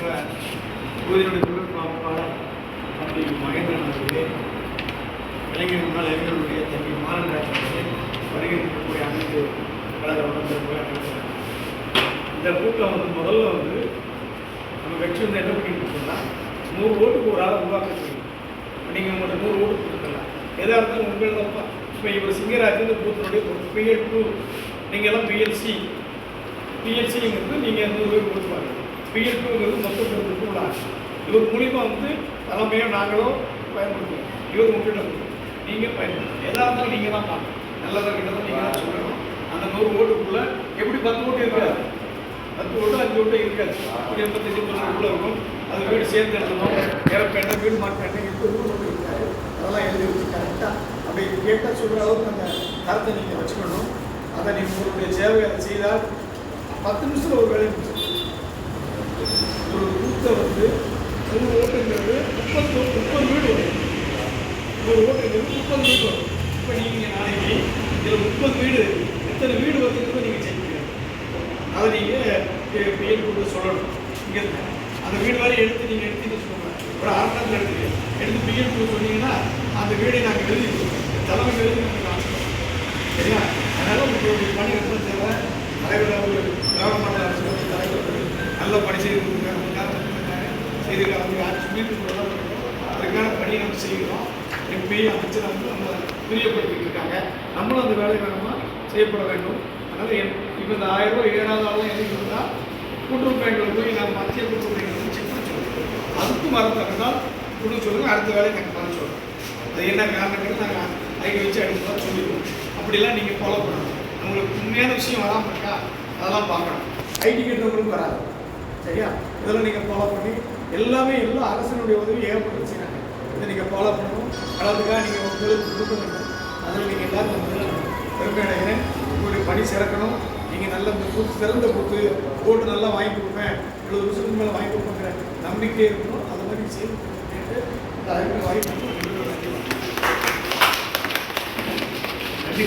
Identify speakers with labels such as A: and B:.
A: தொகுதியினுடைய தொழில்நுட்பாளர் தம்பி மகேந்திரன் அவர்களே, இளைஞர் முன்னாள் இளைஞர்களுடைய தம்பி மாநகராட்சி அவர்களே, வருகை இருக்கக்கூடிய அனைத்து கழக உடன்பிறப்புகளை இந்த கூட்டம் முதல்ல நம்ம கட்சி என்ன பண்ணிட்டு இருக்கோம்னா 100 ஓட்டுக்கு ஒரு ஆளை உருவாக்க செய்யும். நீங்கள் உங்கள்கிட்ட 100 ஓட்டு கொடுத்துக்கலாம். எதாக இருந்தாலும் உங்கள் தப்பா. இப்போ இவர் சிங்கராஜ் இந்த பூத்தினுடைய PL2, நீங்கள் எல்லாம் PLCங்கிறது நீங்கள் 100 பேர் கொடுத்துருவாங்க. PL2ங்கிறது மொத்த பொருளுக்கு உள்ள ஆட்சி. இவர் மூலிமா தலைமையாக நாங்களும் பயன்படுத்துவோம். இவர் உங்கள்கிட்ட நீங்கள் பயன்படுத்தணும். எதாக இருந்தாலும் நீங்கள் தான் பார்க்கணும். நல்லதாக கிட்டதான் நீங்கள் தான் சொல்லணும். அந்த 100 ஓட்டுக்குள்ளே எப்படி 10 ஓட்டு இருக்காது, 10 ஓட்டு 5 ஓட்டு இருக்காது. அப்படி 85% இருக்கும். அது வீடு சேர்ந்து எழுதணும். இறப்பேட்டை வீடு மாட்டேன் எப்படி ஓட்டு இருக்காது அதெல்லாம் எழுதி வச்சு கரெக்டாக அப்படி கேட்டால் சொல்கிற அளவுக்கு அந்த தரத்தை நீங்கள் வச்சுக்கணும். அதை நீங்கள் உங்களுடைய சேவையை செய்தால் 10 நிமிஷத்தில் ஒரு வேலையை முடிச்சு ஒரு பூத்தை 100 ஓட்டுங்கிறது 30 வீடு வரும். 100 ஓட்டுங்கிறது 30 வீடு வரும். இப்போ நீங்கள் நாளைக்கு இதில் 30 வீடு எத்தனை வீடு வந்துருக்கோ நீங்கள் செக் பண்ணணும். அதை நீங்கள் PL கொடுத்து சொல்லணும். இங்கே அந்த வீடு வரை நீங்கள் எடுத்துன்னு சொல்லுங்கள். ஒரு ஆரம்பத்தில் எடுத்து PL கொடுத்து சொன்னீங்கன்னா அந்த வீடை நாங்கள் எழுதி தலைமை எழுதி நாங்கள் சரிங்களா? அதனால் உங்களுடைய பணி ரொம்ப தேவை. தலைவர் அவர் கிராம மண்டல அரசு தலைவர் நல்ல பணி செய்திருக்காங்க. சொல்லிட்டு அதுக்கான பணியை நம்ம செய்கிறோம். MP அமைச்சர் நம்ம பிரியப்படுத்திட்டு இருக்காங்க. நம்மளும் அந்த வேலை வேணுமா செய்யப்பட வேண்டும். அதனால் இப்போ இந்த 1000 ரூபாய் 7வது ஆளும் எதுவும் இருந்தால் கூட்டுறவு பேங்கில் போய் நம்ம மத்திய கூட்டுறவு பேங்கில் செக் பண்ண சொல்லுவோம். அதுக்கும் மறந்துட்டால் கொடுக்க சொல்லுங்கள். அடுத்த வேலையை நாங்கள் பண்ண சொல்லுவோம். அது என்ன காரணங்கிறது நாங்கள் ஐடி வச்சு அடுத்ததாக சொல்லிடுவோம். அப்படிலாம் நீங்கள் ஃபாலோ பண்ணணும். உங்களுக்கு உண்மையான விஷயம் வராமல் இருக்கா அதெல்லாம் பார்க்கணும். ஐடி கேட்டவங்களுக்கும் வராது. சரியா? இதெல்லாம் நீங்கள் ஃபாலோ பண்ணி எல்லாமே எல்லா அரசனுடைய உதவி ஏகப்பட்டு செய்யறாங்க. இதை நீங்கள் ஃபாலோ பண்ணணும். அளவுக்காக நீங்கள் உங்களுக்கு கொடுக்க வேண்டும். அதில் நீங்கள் எல்லாரும் பெருமை அடைகிறேன். உங்களுடைய பணி சிறக்கணும். நீங்கள் நல்ல இந்த பூத்து சிறந்த பூத்து ஓட்டு நல்லா வாங்கி கொடுப்பேன், 70 வருஷத்துக்கு மேலே வாங்கி கொடுப்பேங்கிற நம்பிக்கை இருக்கணும். அதை மாதிரி செய்து கேட்டு இந்த அறிவு வாய்ப்பு நன்றி.